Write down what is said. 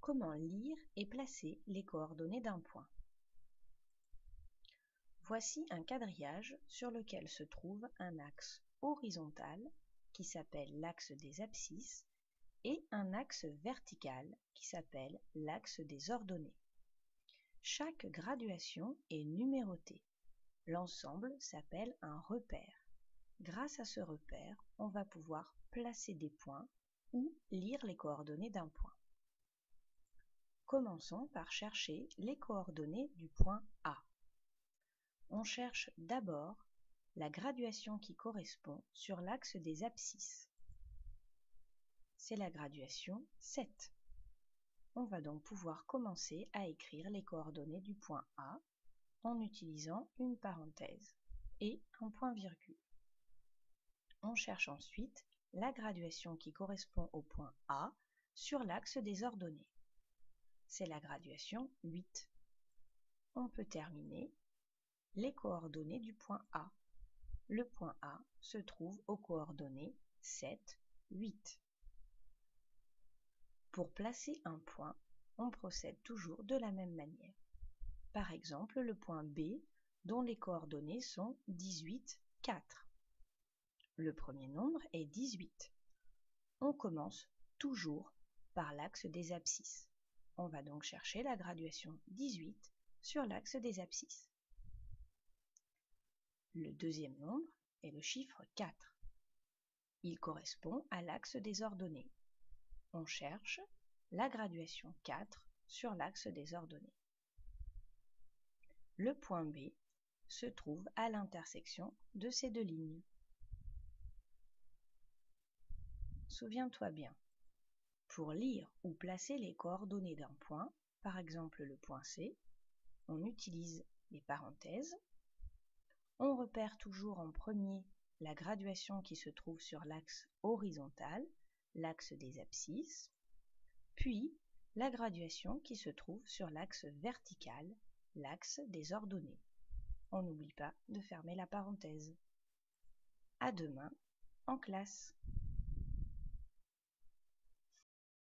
Comment lire et placer les coordonnées d'un point? Voici un quadrillage sur lequel se trouve un axe horizontal qui s'appelle l'axe des abscisses et un axe vertical qui s'appelle l'axe des ordonnées. Chaque graduation est numérotée. L'ensemble s'appelle un repère. Grâce à ce repère, on va pouvoir placer des points ou lire les coordonnées d'un point. Commençons par chercher les coordonnées du point A. On cherche d'abord la graduation qui correspond sur l'axe des abscisses. C'est la graduation 7. On va donc pouvoir commencer à écrire les coordonnées du point A en utilisant une parenthèse et un point-virgule. On cherche ensuite la graduation qui correspond au point A sur l'axe des ordonnées. C'est la graduation 8. On peut terminer les coordonnées du point A. Le point A se trouve aux coordonnées 7, 8. Pour placer un point, on procède toujours de la même manière. Par exemple, le point B, dont les coordonnées sont 18, 4. Le premier nombre est 18. On commence toujours par l'axe des abscisses. On va donc chercher la graduation 18 sur l'axe des abscisses. Le deuxième nombre est le chiffre 4. Il correspond à l'axe des ordonnées. On cherche la graduation 4 sur l'axe des ordonnées. Le point B se trouve à l'intersection de ces deux lignes. Souviens-toi bien, pour lire ou placer les coordonnées d'un point, par exemple le point C, on utilise les parenthèses. On repère toujours en premier la graduation qui se trouve sur l'axe horizontal, l'axe des abscisses, puis la graduation qui se trouve sur l'axe vertical, l'axe des ordonnées. On n'oublie pas de fermer la parenthèse. À demain en classe.